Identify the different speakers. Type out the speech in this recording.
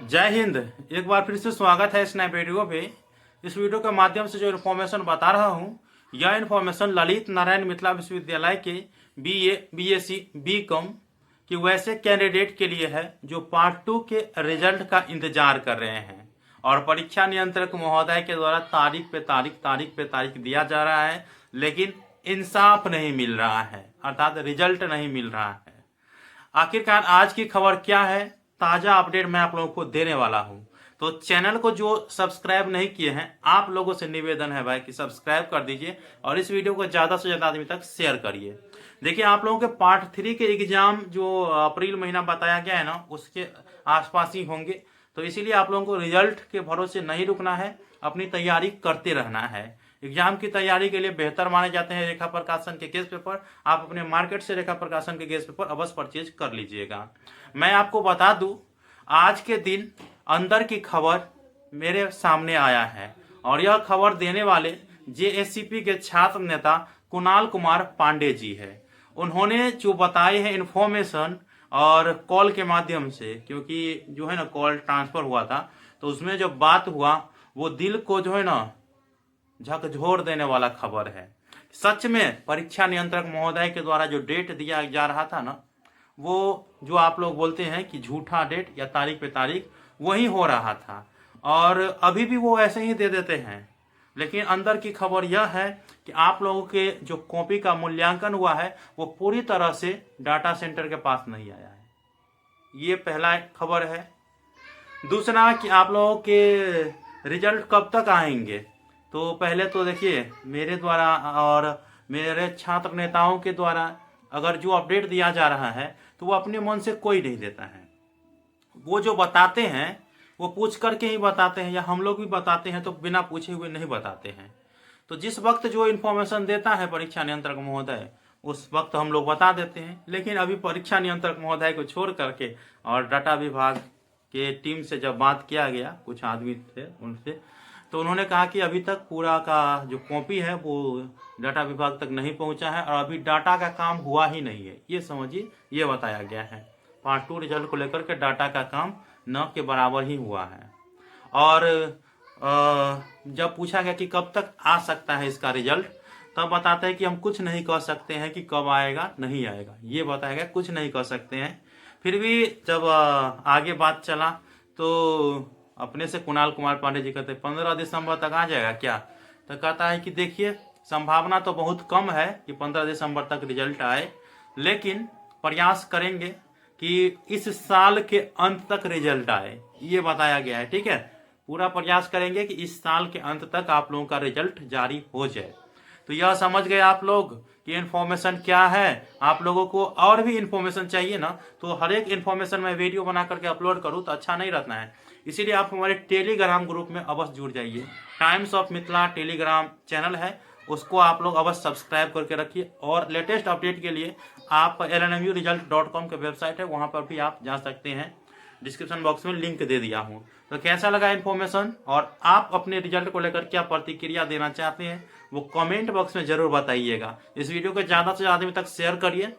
Speaker 1: जय हिंद। एक बार फिर से स्वागत है इस नए वीडियो पे। इस वीडियो के माध्यम से जो इन्फॉर्मेशन बता रहा हूँ, यह इन्फॉर्मेशन ललित नारायण मिथिला विश्वविद्यालय के बीए, बीएससी, बीकॉम के वैसे कैंडिडेट के लिए है जो पार्ट 2 के रिजल्ट का इंतजार कर रहे हैं और परीक्षा नियंत्रक महोदय के द्वारा तारीख पे तारीख दिया जा रहा है, लेकिन इंसाफ नहीं मिल रहा है, अर्थात रिजल्ट नहीं मिल रहा है। आखिरकार आज की खबर क्या है, ताजा अपडेट मैं आप लोगों को देने वाला हूं। तो चैनल को जो सब्सक्राइब नहीं किए हैं, आप लोगों से निवेदन है भाई कि सब्सक्राइब कर दीजिए और इस वीडियो को ज्यादा से ज्यादा आदमी तक शेयर करिए। देखिए, आप लोगों के पार्ट 3 के एग्जाम जो अप्रैल महीना बताया गया है ना, उसके आसपास ही होंगे। तो इसीलिए आप लोगों को रिजल्ट के भरोसे नहीं रुकना है, अपनी तैयारी करते रहना है। एग्जाम की तैयारी के लिए बेहतर माने जाते हैं रेखा प्रकाशन के गेस्ट पेपर। आप अपने मार्केट से रेखा प्रकाशन के गेस्ट पेपर अवश्य परचेज कर लीजिएगा। मैं आपको बता दूं, आज के दिन अंदर की खबर मेरे सामने आया है और यह खबर देने वाले जेएससीपी के छात्र नेता कुणाल कुमार पांडे जी है। उन्होंने जो बताए हैं इन्फॉर्मेशन और कॉल के माध्यम से, क्योंकि जो है ना कॉल ट्रांसफर हुआ था, तो उसमें जो बात हुआ वो दिल को जो है ना झकझोर देने वाला खबर है। सच में परीक्षा नियंत्रक महोदय के द्वारा जो डेट दिया जा रहा था ना, वो जो आप लोग बोलते हैं कि झूठा डेट या तारीख पे तारीख, वही हो रहा था और अभी भी वो ऐसे ही दे देते हैं। लेकिन अंदर की खबर यह है कि आप लोगों के जो कॉपी का मूल्यांकन हुआ है वो पूरी तरह से डाटा सेंटर के पास नहीं आया है। ये पहला खबर है। दूसरा कि आप लोगों के रिजल्ट कब तक आएंगे। तो पहले तो देखिए, मेरे द्वारा और मेरे छात्र नेताओं के द्वारा अगर जो अपडेट दिया जा रहा है तो वो अपने मन से कोई नहीं देता है। वो जो बताते हैं वो पूछ करके ही बताते हैं, या हम लोग भी बताते हैं तो बिना पूछे हुए नहीं बताते हैं। तो जिस वक्त जो इन्फॉर्मेशन देता है परीक्षा नियंत्रक महोदय, उस वक्त हम लोग बता देते हैं। लेकिन अभी परीक्षा नियंत्रक महोदय को छोड़ करके और डाटा विभाग के टीम से जब बात किया गया, कुछ आदमी थे उनसे, तो उन्होंने कहा कि अभी तक पूरा का जो कॉपी है वो डाटा विभाग तक नहीं पहुंचा है और अभी डाटा का काम हुआ ही नहीं है। ये समझिए, ये बताया गया है। पार्ट 2 रिजल्ट को लेकर के डाटा का काम न के बराबर ही हुआ है। और जब पूछा गया कि कब तक आ सकता है इसका रिजल्ट, तब बताते हैं कि हम कुछ नहीं कह सकते हैं कि कब आएगा नहीं आएगा, ये बताया गया, कुछ नहीं कह सकते हैं। फिर भी जब आगे बात चला तो अपने से कुणाल कुमार पांडे जी कहते 15 दिसंबर तक आ जाएगा क्या। तो कहता है कि देखिए, संभावना तो बहुत कम है कि 15 दिसंबर तक रिजल्ट आए, लेकिन प्रयास करेंगे कि इस साल के अंत तक रिजल्ट आए, ये बताया गया है। ठीक है, पूरा प्रयास करेंगे कि इस साल के अंत तक आप लोगों का रिजल्ट जारी हो जाए। तो यह समझ गए आप लोग कि इन्फॉर्मेशन क्या है। आप लोगों को और भी इन्फॉर्मेशन चाहिए ना, तो हर एक इन्फॉर्मेशन मैं वीडियो बना करके अपलोड करूँ तो अच्छा नहीं रहता है। इसीलिए आप हमारे टेलीग्राम ग्रुप में अवश्य जुड़ जाइए। Times of Mithila Telegram channel है, उसको आप लोग अवश्य सब्सक्राइब करके रखिए और लेटेस्ट अपडेट के लिए आप lnmuresult.com के वेबसाइट है, वहां पर भी आप जा सकते हैं। डिस्क्रिप्शन बॉक्स में लिंक दे दिया हूँ। तो कैसा लगा इन्फॉर्मेशन और आप अपने रिजल्ट को लेकर क्या प्रतिक्रिया देना चाहते हैं, वो कमेंट बॉक्स में जरूर बताइएगा। इस वीडियो को ज़्यादा से ज़्यादा आदमी तक शेयर करिए